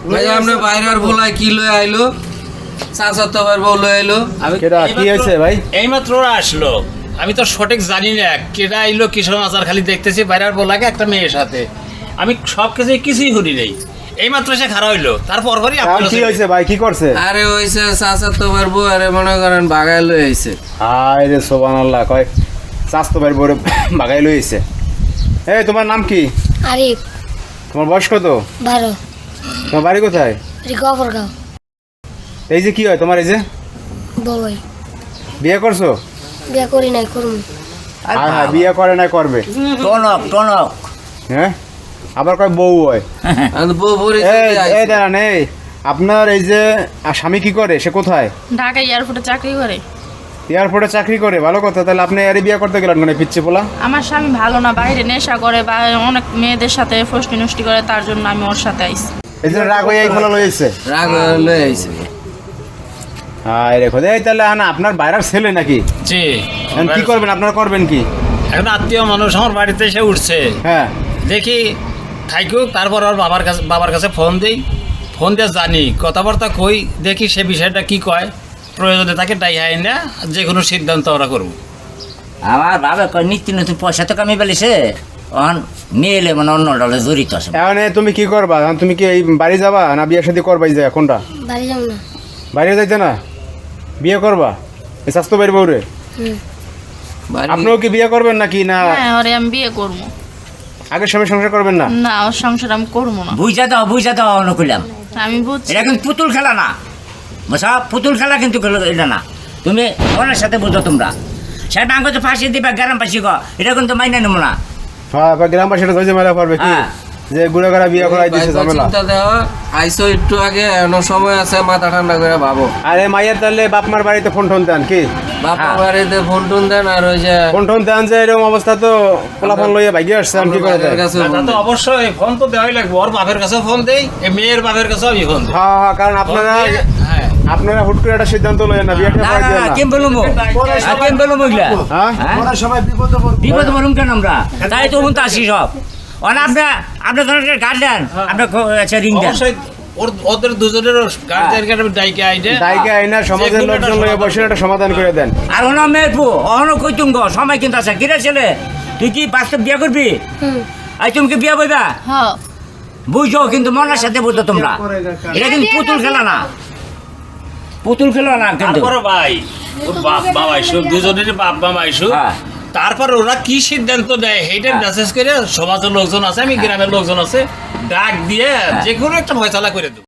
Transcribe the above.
আপনি বাইরের বলাই কি লয়ে আইলো চাচা তো আবার বউ লয়ে আইলো কি হয়েছে ভাই? এইমাত্র ওরা আসলো, আমি তো সঠিক জানি না কেটা আইলো কিশোর আচার, খালি দেখতেছি বাইরের বলাকে একটা মেয়ের সাথে। আমি সব কিছুই শুনি নেই, এইমাত্র সে খারাপ হইলো, তারপর কি হয়েছে ভাই? কি করছে? আরে হইছে চাচা তো আবার বউ আরে মনে করেন বাগায় লয়ে আইছে। হায় রে সুবহানাল্লাহ, কয় চাচতো ভাই বড় বাগাই লইছে। এই তোমার নাম কি? আরিফ। তোমার বয়স কত? 12। তোমার বাড়ি কোথায়? গফরগাঁও। এই যে কি হয় তোমার? এই যে বউই। বিয়ে করছো? বিয়ে করি নাই, করবো। হ্যাঁ, বিয়ে করে না করবে। টনক টনক হ্যাঁ, আবার কয় বউ হয়। বউ পরে এই দাঁড়ান, এই আপনার এই যে স্বামী কি করে? সে কোথায়? ঢাকা এয়ারপোর্টে চাকরি করে। এয়ারপোর্টে চাকরি করে? ভালো কথা। তাহলে আপনি আরে বিয়ে করতে গেলেন মানে পিচ্ছে পোলা? আমার স্বামী ভালো না, বাইরে নেশা করে বা অনেক মেয়েদের সাথে ফষ্টি নষ্টি করে, তার জন্য আমি ওর সাথে আইছি। এই যে রাগ হয়ে এই খোলা লইছে। রাগ লয়ে আইছে। হায় রে খোদা। এই তাহলে না আপনার বাইরের ছেলে নাকি? জি। এখন কি করবেন? আপনারা করবেন কি? এখন আত্মীয় মানুষ আমার বাড়িতে এসে উঠছে, হ্যাঁ, দেখি থাকুক, তারপর ওর বাবার কাছে ফোন দিই, ফোন দিয়ে জানি কথাবার্তা কই, দেখি সে বিষয়টা কি কয়, প্রয়োজনে তাকে ডাই হয় না, যে কোনো সিদ্ধান্ত ওরা করবো। আমার বাবা কয় নিত্য নতুন পয়সা তো কামি পেলেছে, অন মেয়ে এলে মানে অন্য দলে জড়িত আছে। এখন তুমি কি করবা? এখন তুমি কি এই বাড়ি যাবা না বিয়ে শাদী করবা? এই যে কোনটা? বাড়ি যাবো না। বাইরে যাইতে না, বিয়ে করবা এই স্বাস্থ্য বাইর বউরে? আপনিও কি বিয়ে করবেন নাকি না হ্যাঁ, ওরে আমি বিয়ে করবো। আগের সময় সংসার করবেন না? না, ওর সংসার আমি করবো না। বুঝা দাও অনুকূলাম। আমি বুঝছি। এটা কিন্তু পুতুল খেলা না, বুঝা? পুতুল খেলা কিন্তু এটা না। তুমি ওনার সাথে বুঝো তোমরা, সেটা আঙ্গ তো ফাঁসি দিবা গ্রাম পাশি গ, এটা কিন্তু মাইনে নেবো না। হ্যাঁ, গ্রামবাসীরা ধৈর্য মেলা পারবে কি হ্যাঁ। যে গুড়া গাড়া বিয়ে করাই দিছে ঝামেলা। চিন্তা দেওয়া আইসো একটু আগে, এখনো সময় আছে, মাথা ঠান্ডা করে ভাবো। আরে মাইয়ার তাহলে বাপ মার বাড়িতে ফোন টোন দেন কি? বাপা বাড়িতে ফোন টোন দেন, আর ওই যে ফোন টোন দেন যে এরকম অবস্থা তো পোলাফোন লইয়া ভাগিয়ে আসছে, আমি কি করে দেয়? কাছে তা তো অবশ্যই ফোন তো দেওয়াই লাগবে, ওর বাপের কাছেও ফোন দেই, এই মেয়ের বাপের কাছেও আমি ফোন দিই। হ্যাঁ হ্যাঁ, কারণ হ্যাঁ, আপনারা হুট করে একটা সিদ্ধান্ত লইয়েন না, বিয়েটা না করে না দিয়েন না, না। কেম বলুম কেম বলুম এগুলা? হ্যাঁ, বিপদ বলুম কেন আমরা? তাই তো হুন আসি সব। অন আপনার ধরনের গার্ডেন আপনার আচ্ছা রিং দেন। অবশ্যই ওদের দুজনের গার্জিয়ান ডাইকে আইডে দায়কে আইনা সমাজের লোকজন লইয়া বসে একটা সমাধান করে দেন। আর ওনা মেয়ের পু অহনো কইতুম গো, সময় কিন্তু আছে। কিরে ছেলে, তুই কি বাস্তব বিয়ে করবি? আই তুমি কি বিয়ে বইবা? হ্যাঁ, বুঝো, কিন্তু মনের সাথে বুঝো তোমরা, এটা কিন্তু পুতুল খেলা না, পুতুল খেলা না কিন্তু। তারপরে ভাই ওর বাপ মা আইসু, দুজনের বাপ মা আইসু, হ্যাঁ। তারপর ওরা কি সিদ্ধান্ত নেয় সেইটা মেসেজ করে সমাজের লোকজন আছে, আমি গ্রামের লোকজন আছে, ডাক দিয়ে যে কোনো একটা ফয়সালা করে দেবো।